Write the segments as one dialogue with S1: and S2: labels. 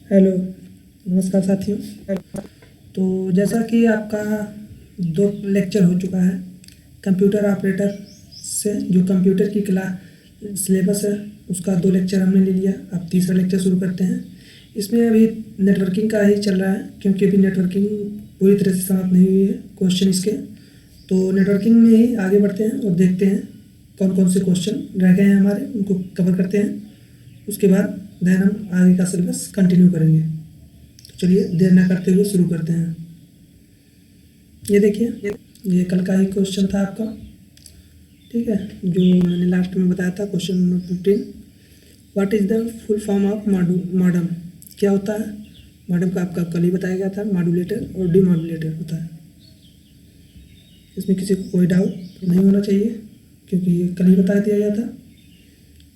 S1: Hello, नमस्कार साथियों। तो जैसा कि आपका 2 लेक्चर हो चुका है कंप्यूटर ऑपरेटर से, जो कंप्यूटर की सिलेबस है उसका 2 लेक्चर हमने ले लिया। अब तीसरा लेक्चर शुरू करते हैं। इसमें अभी नेटवर्किंग का ही चल रहा है, क्योंकि अभी नेटवर्किंग पूरी तरह से समाप्त नहीं हुई है क्वेश्चन इसके। तो नेटवर्किंग में ही आगे बढ़ते हैं और देखते हैं कौन कौन से क्वेश्चन रह गए हैं हमारे, उनको कवर करते हैं। उसके बाद देन हम आगे का सिलेबस कंटिन्यू करेंगे। तो चलिए देर ना करते हुए शुरू करते हैं। ये देखिए, ये कल का ही क्वेश्चन था आपका, ठीक है, जो मैंने लास्ट में बताया था, question number 15। What is the full form of modem? क्या होता है मॉडम का? आपका कल ही बताया गया था। मॉड्यूलेटर और डीमॉड्यूलेटर होता है। इसमें किसी को कोई डाउट नहीं होना चाहिए, क्योंकि ये कल ही बता दिया गया था।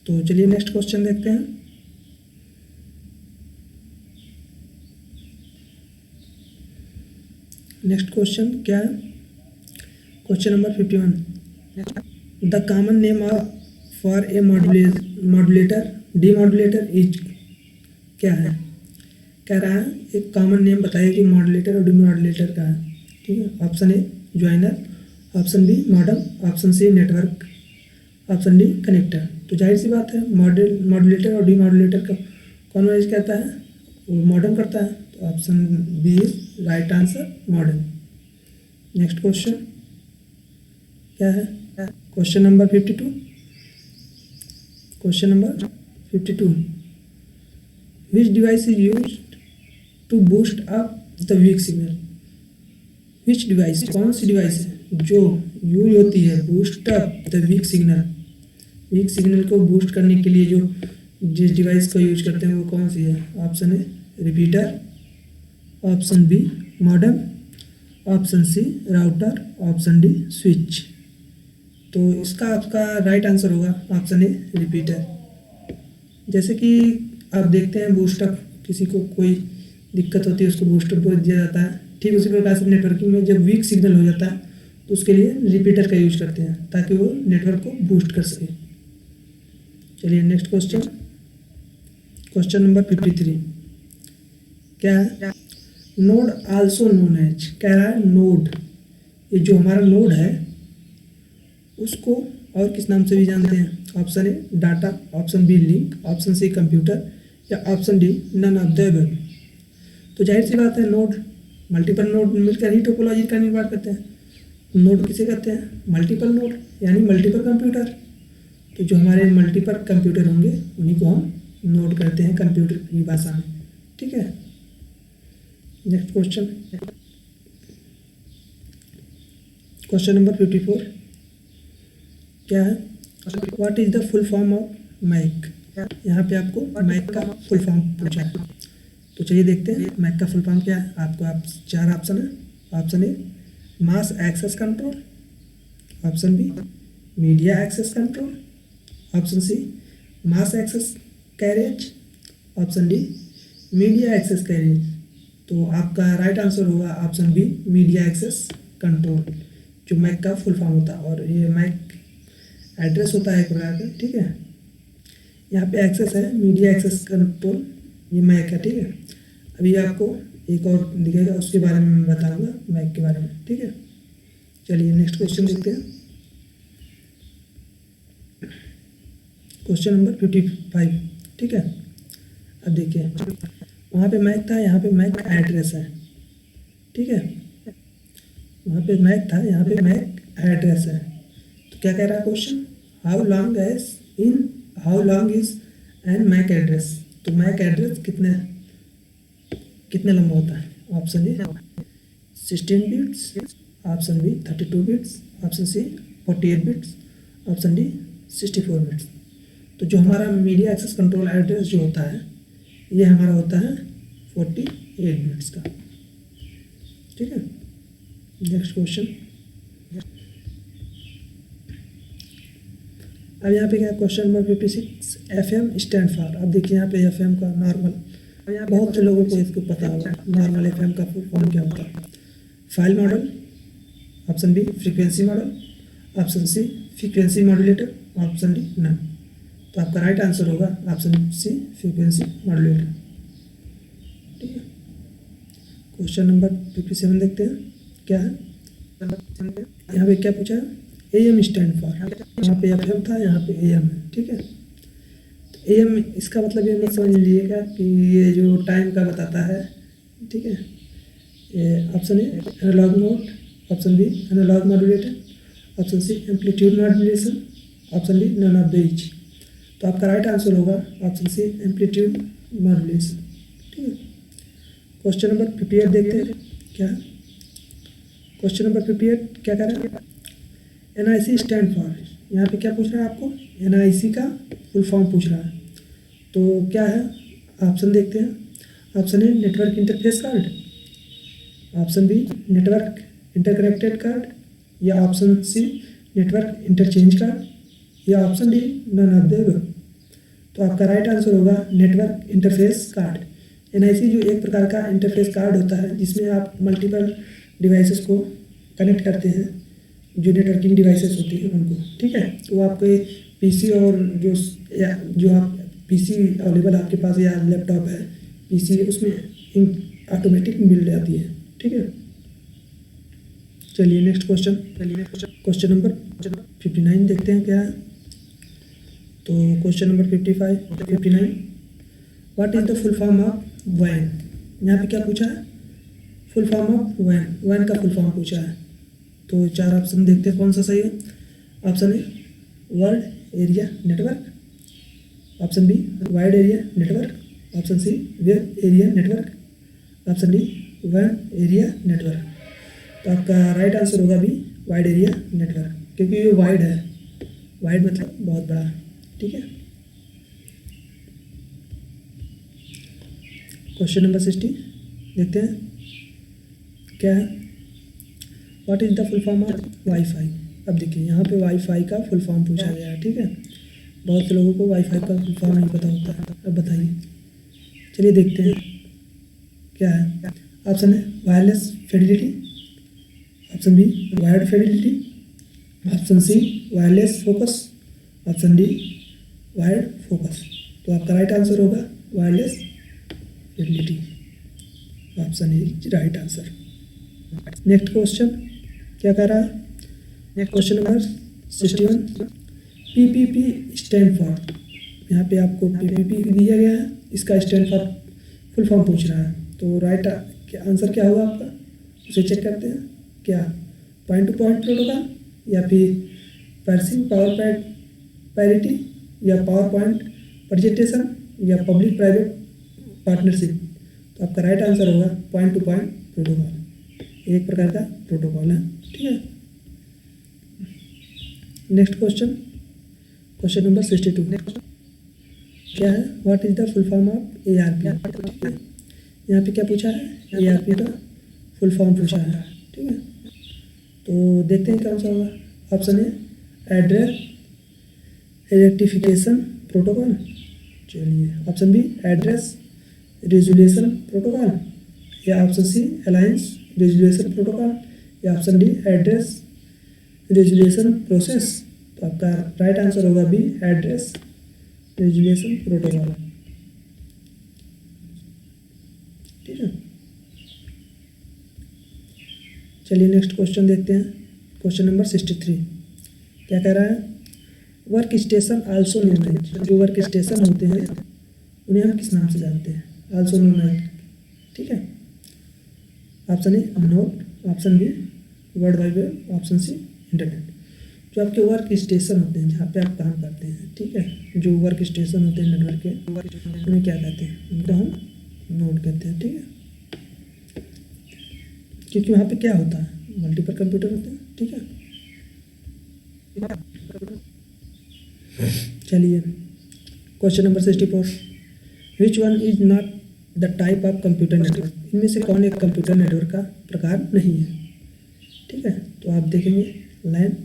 S1: तो चलिए नेक्स्ट क्वेश्चन देखते हैं। नेक्स्ट क्वेश्चन क्या है? Question number 51। The common name for a modulator demodulator is क्या है? कह रहा है एक कॉमन नेम बताइए कि मॉड्यूलेटर और डीमॉड्यूलेटर का है। ठीक है, option A joiner, option B modem, option C network, option D connector. तो जाहिर सी बात है मॉड्यूलेटर और डीमॉड्यूलेटर का कौन मैनेज करता है? वो मॉडम करता है। तो option B is right answer, modem. Next question क्या है? Question number 52। Question number 52। Which device is use to boost up the weak signal? Which device, कौन सी डिवाइस है जो यूज होती है boost up the weak signal? Weak signal को boost करने के लिए जो जिस डिवाइस का यूज करते हैं वो कौन सी है? Option A repeater, option B modem, option C router, option D switch. तो इसका आपका राइट आंसर होगा ऑप्शन ए रिपीटर। जैसे कि आप देखते हैं बूस्टअप, किसी को कोई दिक्कत होती है उसको बूस्टअप दिया जाता है। ठीक उसी प्रकार से नेटवर्किंग में जब वीक सिग्नल हो जाता है तो उसके लिए रिपीटर का यूज करते हैं, ताकि वो नेटवर्क को बूस्ट कर सके। चलिए नेक्स्ट क्वेश्चन, क्वेश्चन नंबर 53। क्या है? नोड आल्सो नोन एज, कह रहा है नोड, ये जो हमारा नोड है उसको और किस नाम से भी जानते हैं? Option A data, option B link, option C computer, या option D none of the above. तो जाहिर सी बात है नोड, मल्टीपल नोड मिलकर ही टोपोलॉजी का निर्माण करते हैं। नोड किसे कहते हैं? मल्टीपल नोड, यानी मल्टीपल कंप्यूटर। तो जो हमारे मल्टीपल कंप्यूटर होंगे उन्हीं को हम नोड करते हैं कंप्यूटर की भाषा में। ठीक है, नेक्स्ट क्वेश्चन, क्वेश्चन नंबर 54। क्या है? What is the full form of MAC? यहाँ पे आपको मैक का फुल फॉर्म पूछा है। तो चलिए देखते हैं मैक का फुल फॉर्म क्या है। आपको 4 ऑप्शन है। Option A mass access control, option B media access control, option C mass access carriage, option D media access carriage. तो आपका राइट आंसर होगा option B media access control, जो MAC का full form होता है। और ये मैक एड्रेस होता है एक प्रकार का। ठीक है, यहाँ पे एक्सेस है, मीडिया एक्सेस कंट्रोल, ये मैक है। ठीक है, अभी आपको एक और दिखेगा, उसके बारे में मैं बताऊंगा मैक के बारे में। ठीक है, चलिए नेक्स्ट क्वेश्चन देखते हैं। Question number 55। ठीक है, अब देखिए वहाँ पे मैक था, यहाँ पे मैक एड्रेस है। ठीक है, वहाँ पे मैक था, यहाँ पे मैक एड्रेस है। तो क्या कह रहा है question? How long is an MAC address? तो मैक एड्रेस कितने लंबा होता है? Option A 16 bits, option B 32 bits, option C 48 bits, option D 64 bits. तो जो हमारा मीडिया एक्सेस कंट्रोल एड्रेस जो होता है ये हमारा होता है 48 बिट्स का। ठीक है, नेक्स्ट क्वेश्चन। अब यहाँ पे क्या question number 56। FM stand for. अब देखिए यहाँ पे FM का नॉर्मल, बहुत से लोगों को इसको पता होगा नॉर्मल FM का फुल फॉर्म क्या होता है? File model, option B frequency model, option C frequency modulator, option D none. तो आपका राइट आंसर होगा option C frequency modulator. Question number 57 देखते हैं क्या है। यहाँ पे क्या पूछा है, AM स्टैंड फॉर, यहाँ पे FM था, यहाँ पे AM है, ठीक है। तो AM इसका मतलब ये मत समझ लीजिएगा कि ये जो टाइम का बताता है, ठीक है। ये option A analog mode, option B analog modulator, option C amplitude modulation, option D none of the each. तो आपका राइट आंसर होगा ऑप्शन सी एम्पलीट्यूड मॉड्यूलेशन, ठीक है। क्वेश्चन नंबर 58 देखते हैं क्या। क्वेश्चन नंबर 58 क्या कर रहा है, NIC स्टैंड फॉर, यहाँ पे क्या पूछ रहा है आपको, NIC का फुल फॉर्म पूछ रहा है। तो क्या है, ऑप्शन देखते हैं। Option A network interface card, option B network interconnected card, या option C network interchange card, या option D none of the above. तो आपका राइट आंसर होगा नेटवर्क इंटरफेस कार्ड। NIC जो एक प्रकार का इंटरफेस कार्ड होता है जिसमें आप मल्टीपल डिवाइसेस को कनेक्ट करते हैं, जो नेटवर्किंग डिवाइसेस होती हैं उनको, ठीक है। तो आपके PC और जो आप PC अवेलेबल आपके पास या लैपटॉप है PC, उसमें ऑटोमेटिक मिल जाती है, ठीक है। चलिए नेक्स्ट क्वेश्चन, क्वेश्चन नंबर 59 देखते हैं क्या है। तो question number 59, what is the full form of WAN। यहाँ पे क्या पूछा है, फुल फॉर्म ऑफ WAN का फुल फॉर्म पूछा है। तो 4 ऑप्शन देखते हैं कौन सा सही है। Option A world area network, option B wide area network, option C web area network, option D WAN area network. तो आपका राइट आंसर होगा बी वाइड एरिया नेटवर्क, क्योंकि ये वाइड है, वाइड मतलब बहुत बड़ा, ठीक है। क्वेश्चन नंबर 60 देखते हैं क्या है, what is the full form of wifi. अब देखिए यहाँ पे वाईफाई का फुल फॉर्म पूछा गया है, ठीक है। बहुत से लोगों को वाईफाई का फुल फॉर्म नहीं पता होता है, अब बताइए। चलिए देखते हैं क्या है। ऑप्शन है wireless fidelity, option B wired fidelity, option C wireless focus, option D wired focus. तो आपका राइट आंसर होगा wireless fidelity, option A right answer. Next question क्या कर रहा है, next question number 61, PPP stand for. यहाँ पे आपको PPP दिया गया है, इसका स्टैंड फॉर फुल फॉर्म पूछ रहा है। तो राइट आंसर क्या होगा आपका, उसे चेक करते हैं क्या, पॉइंट टू पॉइंट प्रोटोकॉल, या फिर पर्सिंग पावर पैरिटी, या पावर पॉइंट प्रेजेंटेशन, या पब्लिक प्राइवेट पार्टनरशिप। तो आपका राइट आंसर होगा पॉइंट टू पॉइंट प्रोटोकॉल, एक प्रकार का प्रोटोकॉल है, ठीक है। नेक्स्ट क्वेश्चन, क्वेश्चन नंबर 62 क्या है, what is the full form of ARP, ठीक है। यहाँ पे क्या पूछा है, ARP का फुल फॉर्म पूछा है, ठीक है। तो देखते हैं कौन सा होगा। Option A address rectification protocol, चलिए option B address resolution protocol, या option C alliance resolution protocol, या option D address resolution process. तो आपका राइट आंसर होगा बी एड्रेस रेजुलेशन प्रोटोकॉल, ठीक है। चलिए नेक्स्ट क्वेश्चन देखते हैं, क्वेश्चन नंबर 63 क्या कह रहा है, work station also known as. जो वर्क स्टेशन होते हैं उन्हें हम किस नाम से जानते हैं, आल्सो नोन एज, ठीक है। Option A node, option B world wide web, option C internet. जो आपके वर्क स्टेशन होते हैं, जहाँ पे आप काम करते हैं, ठीक है, जो वर्क स्टेशन होते हैं नेटवर्क के, उन्हें क्या कहते हैं, उनको हम नोड कहते हैं, ठीक है। क्योंकि वहाँ पे क्या होता है, मल्टीपल कंप्यूटर होते हैं, ठीक है। चलिए question number 64, which one is not the type of computer network. इनमें से कौन एक कंप्यूटर नेटवर्क का प्रकार नहीं है, ठीक है। तो आप देखेंगे LAN,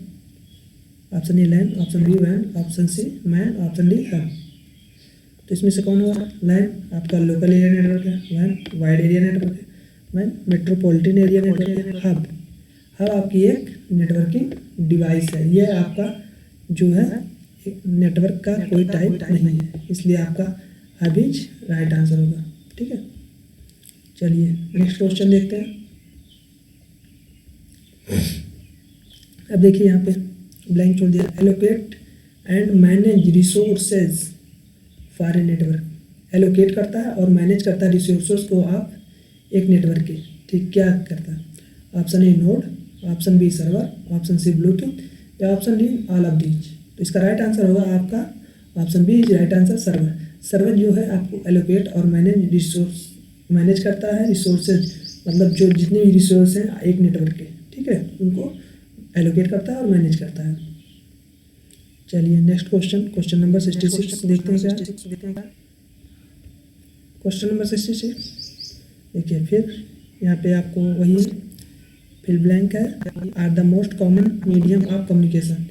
S1: option A LAN, option B वैन, option C MAN, option D hub. तो इसमें से कौन होगा, लैन आपका लोकल एरिया नेटवर्क है, वैन वाइड एरिया नेटवर्क है, मैन मेट्रोपॉलिटन एरिया नेटवर्क है, हब आपकी एक नेटवर्किंग डिवाइस है। यह आपका जो है नेटवर्क का कोई टाइप नहीं है, इसलिए आपका हब इज राइट आंसर होगा, ठीक है। चलिए नेक्स्ट क्वेश्चन देखते हैं। अब देखिए यहाँ पे ब्लैंक छोड़ दिया। Allocate and manage resources for a network. Allocate करता है और मैनेज करता है रिसोर्सेज को आप एक नेटवर्क के, ठीक क्या करता है? Option A node, option B server, option C Bluetooth या option D all of these. तो इसका राइट आंसर होगा आपका option B is right answer, server. Server जो है आपको एलोकेट और मैनेज करता है रिसोर्सेज, मतलब जो जितने भी रिसोर्स हैं एक नेटवर्क के, ठीक है, उनको एलोकेट करता है और मैनेज करता है। चलिए नेक्स्ट क्वेश्चन नंबर 66 देखते हैं क्या। क्वेश्चन नंबर 66 देखिए, फिर यहाँ पे आपको वही फिल ब्लैंक है। Are the most common medium of communication.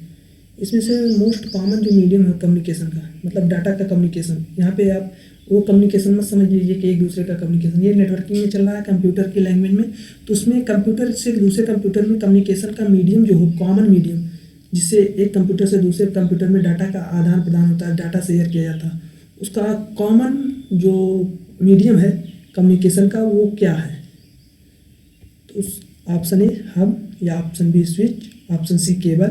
S1: इसमें से मोस्ट कॉमन जो मीडियम है कम्युनिकेशन का, मतलब डाटा का कम्युनिकेशन, यहाँ पे आप वो कम्युनिकेशन मत समझ लीजिए कि एक दूसरे का कम्युनिकेशन, ये नेटवर्किंग में चल रहा है कंप्यूटर की लैंग्वेज में, तो उसमें कंप्यूटर से दूसरे कंप्यूटर में कम्युनिकेशन का मीडियम जो हो, कॉमन मीडियम, जिससे एक कंप्यूटर से दूसरे कंप्यूटर में डाटा का आदान प्रदान होता है, डाटा शेयर किया जाता है, उसका कॉमन जो मीडियम है कम्युनिकेशन का वो क्या है? तो ऑप्शन ए हब या option B switch, option C cable,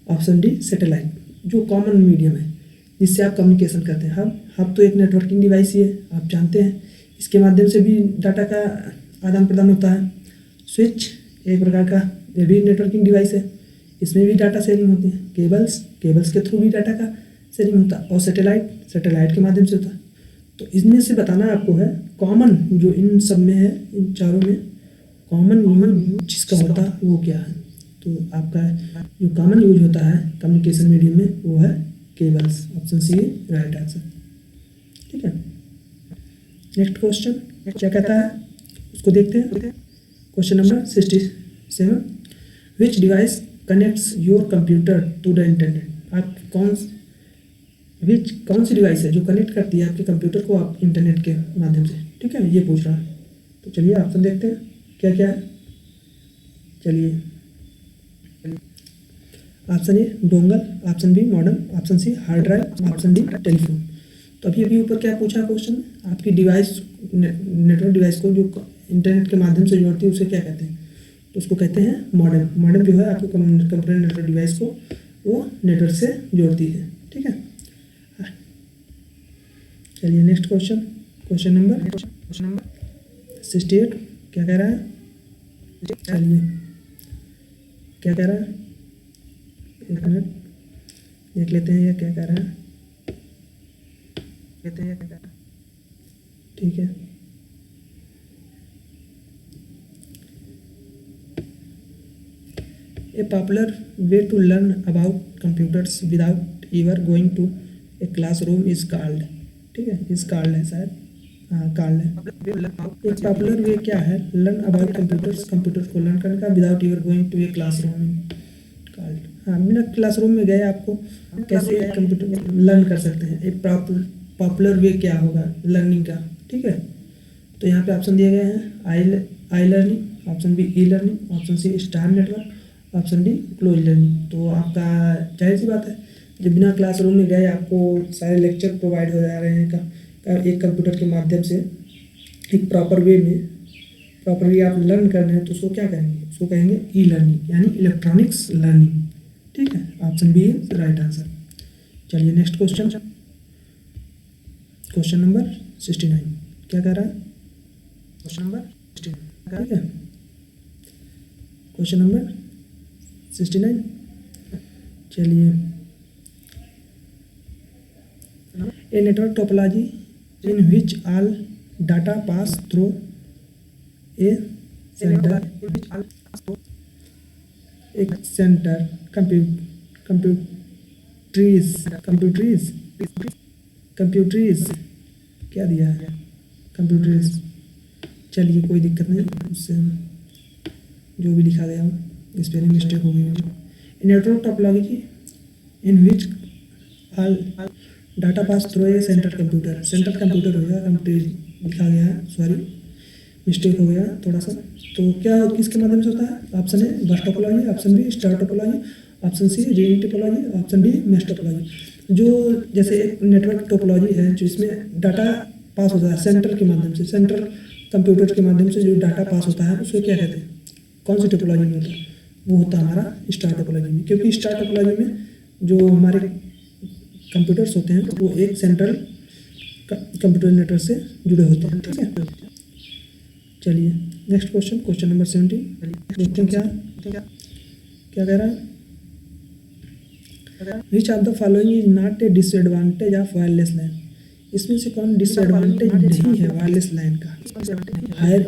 S1: option D satellite. जो कॉमन मीडियम है जिससे आप कम्युनिकेशन करते हैं। हब तो एक नेटवर्किंग डिवाइस ही है, आप जानते हैं, इसके माध्यम से भी डाटा का आदान प्रदान होता है। स्विच एक प्रकार का ये भी नेटवर्किंग डिवाइस है, इसमें भी डाटा शेयरिंग होती है। केबल्स के थ्रू भी डाटा का शेयरिंग होता है। और सैटेलाइट के माध्यम से होता है। तो इसमें से बताना आपको है कॉमन जो इन सब में है, इन चारों में कॉमन यूज जिसका होता है वो क्या है? तो आपका जो कॉमन यूज होता है कम्युनिकेशन मीडियम में वो है cables. Option C right answer, ठीक है। नेक्स्ट क्वेश्चन क्या कहता है उसको देखते हैं। Question number 67, which device connects your computer to the internet. आप कौन सी डिवाइस है जो कनेक्ट करती है आपके कंप्यूटर को आप इंटरनेट के माध्यम से, ठीक है, ये पूछ रहा है। तो चलिए ऑप्शन देखते हैं क्या क्या है। चलिए option A dongle, option B modem, option C hard drive, option D telephone. तो अभी ऊपर क्या पूछा क्वेश्चन, आपकी डिवाइस नेटवर्क डिवाइस को जो इंटरनेट के माध्यम से जोड़ती है उसे क्या कहते हैं? तो उसको कहते हैं मॉडेम। मॉडेम जो है आपके कंप्यूटर नेटवर्क डिवाइस को वो नेटवर्क से जोड़ती है, ठीक है। चलिए नेक्स्ट क्वेश्चन नंबर 68 क्या कह रहा है? चलिए क्या कह रहा है, एक मिनट देख लेते हैं ये क्या कह रहा है। ठीक है, a popular way to learn about computers without ever going to a classroom is called, ठीक है, इज कॉल्ड है शायद, हाँ कॉल्ड है। एक पॉपुलर वे क्या है लर्न अबाउट कंप्यूटर्स को लर्न करने का without ever going to a classroom called. हाँ, बिना क्लासरूम में गए आपको कैसे कंप्यूटर लर्न कर सकते हैं। एक पॉपुलर वे क्या होगा लर्निंग का, ठीक है। तो यहाँ पे ऑप्शन दिए गए हैं I learning, option B E learning, option C star network, option D close learning. तो आपका जाहिर सी बात है जब बिना क्लासरूम में गए आपको सारे लेक्चर प्रोवाइड हो जा रहे हैं एक कंप्यूटर के माध्यम से, एक प्रॉपरली आप लर्न कर रहे हैं, तो उसको क्या कहेंगे? उसको कहेंगे ई लर्निंग यानी इलेक्ट्रॉनिक्स लर्निंग, ठीक है। Option B is right answer. चलिए नेक्स्ट क्वेश्चन नंबर 69 क्या कह रहा है? क्वेश्चन नंबर 69, ठीक है। क्वेश्चन नंबर 69, चलिए a network topology in which all data pass through a center, एक सेंटर कंप्यूटरीज क्या दिया है कंप्यूटरीज। चलिए कोई दिक्कत नहीं, उससे जो भी लिखा गया हो स्पेलिंग मिस्टेक हो गई हो। Network topology in which all data pass through a centre computer हो गया, कंप्यूटर लिखा गया है, सॉरी मिस्टेक हो गया थोड़ा सा। तो क्या किसके माध्यम से होता है? Option A bus topology, option B star topology, option C ring topology, option D mesh topology. जो जैसे एक नेटवर्क टोपोलॉजी है जो इसमें डाटा पास होता है सेंटर के माध्यम से, सेंटर कंप्यूटर के माध्यम से जो डाटा पास होता है उसको क्या कहते हैं, कौन सी टोपोलॉजी में होता है, वो होता है हमारा स्टार टोपोलॉजी में। क्योंकि स्टार टोपोलॉजी में जो हमारे कंप्यूटर्स होते हैं वो एक सेंट्रल कंप्यूटर नेटवर्क से जुड़े होते हैं, ठीक है। चलिए नेक्स्ट क्वेश्चन, क्वेश्चन नंबर 17 देखते हैं क्या कह रहा है। Which of the following is not a disadvantage of wireless LAN, इसमें से कौन डिसएडवांटेज नहीं है वायरलेस लैन का। हायर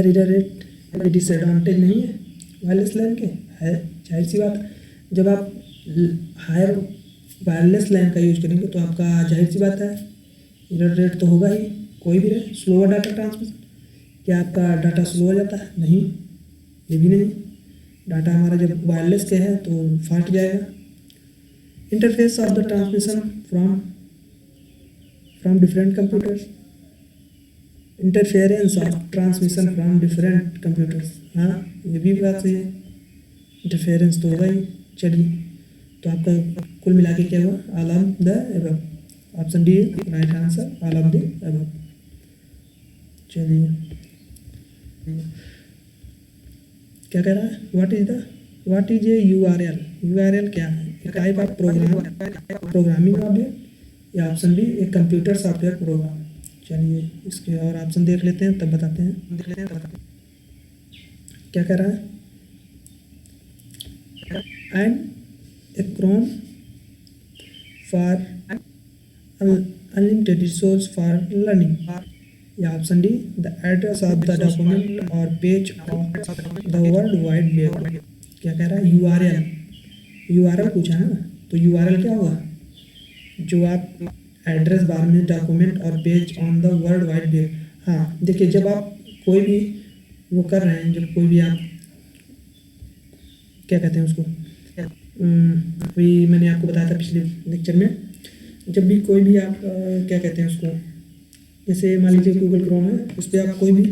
S1: एरर रेट डिसएडवांटेज नहीं है वायरलेस लैन के, है जाहिर सी बात। जब आप हायर वायरलेस लैन का यूज करेंगे तो आपका जाहिर सी बात है एरर रेट तो होगा ही, कोई भी रहे। स्लोअर डाटा ट्रांसमिशन, क्या आपका डाटा स्लो हो जाता है, नहीं, ये भी नहीं। डाटा हमारा जब वायरलेस के है तो फास्ट जाएगा। Interface of the transmission from different computers, interference of transmission from different computers, हाँ ये भी बात सही है, इंटरफेरेंस तो होगा ही। चलिए तो आपका कुल मिला के क्या हुआ, all of the above, option D right answer, all of the above. चलिए क्या कह रहा है, what is a URL, URL क्या है, एक टाइप ऑफ प्रोग्रामिंग ऑब्जेक्ट, या ऑप्शन बी एक कंप्यूटर सॉफ्टवेयर प्रोग्राम। चलिए इसके और ऑप्शन देख लेते हैं तब बताते हैं। क्या कह रहा है, and a Chrome for unlimited resource for learning, या option D the address of the document और page of the world wide web. क्या कह रहा है, यूआरएल पूछा है ना, तो यूआरएल क्या हुआ, जो आप एड्रेस बार में डॉक्यूमेंट और page on the world wide web. हाँ देखिए, जब आप कोई भी वो कर रहे हैं, जब कोई भी आप क्या कहते हैं उसको, अभी मैंने आपको बताया था पिछले लेक्चर में, जब भी कोई भी आप क्या कहते हैं उसको, जैसे मान लीजिए गूगल क्रोम है, उस पर आप कोई भी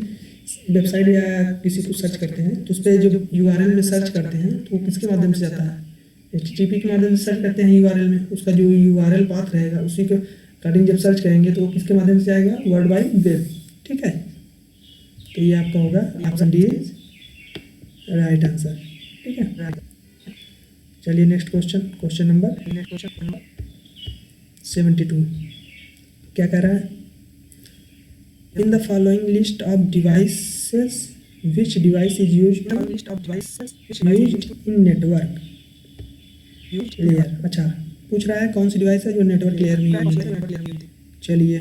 S1: वेबसाइट या किसी को सर्च करते हैं तो उस पर जब यूआरएल में सर्च करते हैं तो वो किसके माध्यम से जाता है, HTTP के माध्यम से सर्च करते हैं यूआरएल में, उसका जो यूआरएल पाथ रहेगा उसी के अकॉर्डिंग जब सर्च करेंगे तो वो किसके माध्यम से जाएगा, वर्ल्ड वाइड वेब, ठीक है। तो ये आपका होगा option D is right answer, ठीक है। चलिए नेक्स्ट क्वेश्चन, क्वेश्चन नंबर 72 क्या कह रहा है, in the following list of devices which device is used in network layer. अच्छा पूछ रहा है कौन सी डिवाइस है जो नेटवर्क लेयर में यूज होती है। चलिए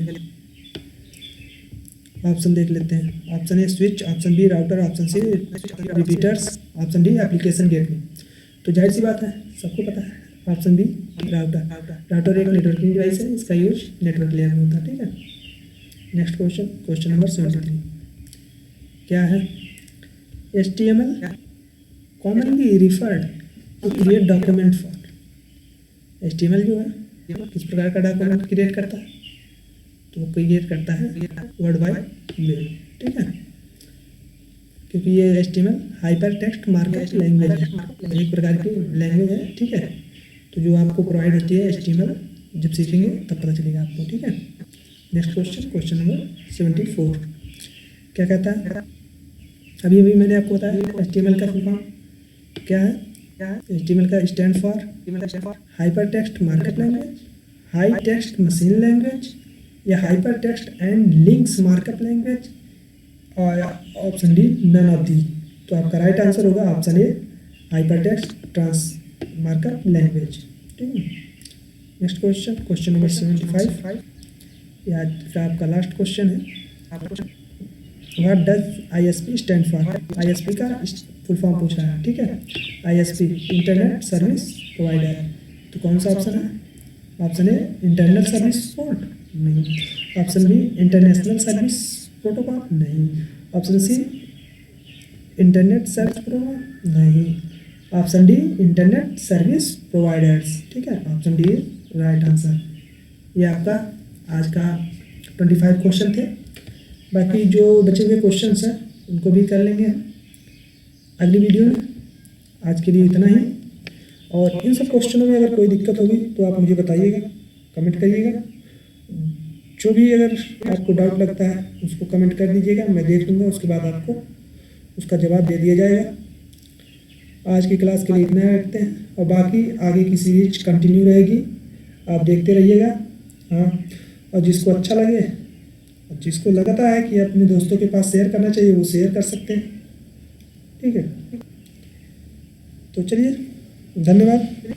S1: ऑप्शन देख लेते हैं, option A switch, option B router, option C repeaters, option D application gateway. तो जाहिर सी बात है सबको पता है ऑप्शन बी राउटर एक नेटवर्किंग डिवाइस है, इसका यूज नेटवर्क लेयर में होता है, ठीक है। नेक्स्ट क्वेश्चन, क्वेश्चन नंबर 73 क्या है, HTML commonly referred to create document for. HTML जो है किस प्रकार का डॉक्यूमेंट क्रिएट करता है, तो वो क्रिएट करता है वर्ल्ड वाइड वेब, ठीक है। क्योंकि ये HTML hyper text markup language है, एक प्रकार की लैंग्वेज है, ठीक है। तो जो आपको प्रोवाइड होती है HTML, जब सीखेंगे तब पता चलेगा आपको, ठीक है। नेक्स्ट क्वेश्चन, क्वेश्चन नंबर 74 क्या कहता है, अभी मैंने आपको बताया HTML का फुल फॉर्म क्या है, HTML का stand for hyper text markup language, high text machine language, या hyper text and links markup language, और option D none of the. तो आपका राइट आंसर होगा option A hyper text trans markup language, ठीक है। Next question, question number 75 या आपका last question है, what does ISP stand for. ISP का फुल फॉर्म पूछ रहा है, ठीक है। ISP इंटरनेट सर्विस प्रोवाइडर, तो कौन सा ऑप्शन है, option A internet service port, नहीं। Option B international service protocol, नहीं। Option C internet search program, नहीं। Option D internet service providers, ठीक है। Option D right answer. ये आपका आज का 25 क्वेश्चन थे, बाकी जो बचे हुए क्वेश्चंस हैं उनको भी कर लेंगे अगली वीडियो में। आज के लिए इतना ही, और इन सब क्वेश्चनों में अगर कोई दिक्कत होगी तो आप मुझे बताइएगा, कमेंट करिएगा। जो भी अगर आपको डाउट लगता है उसको कमेंट कर दीजिएगा, मैं देख लूँगा, उसके बाद आपको उसका जवाब दे दिया जाएगा। आज की क्लास के लिए इतना रखते हैं और बाकी आगे की सीरीज कंटिन्यू रहेगी, आप देखते रहिएगा। हाँ, और जिसको अच्छा लगे, जिसको लगता है कि अपने दोस्तों के पास शेयर करना चाहिए, वो शेयर कर सकते हैं। ठीक है, तो चलिए, धन्यवाद।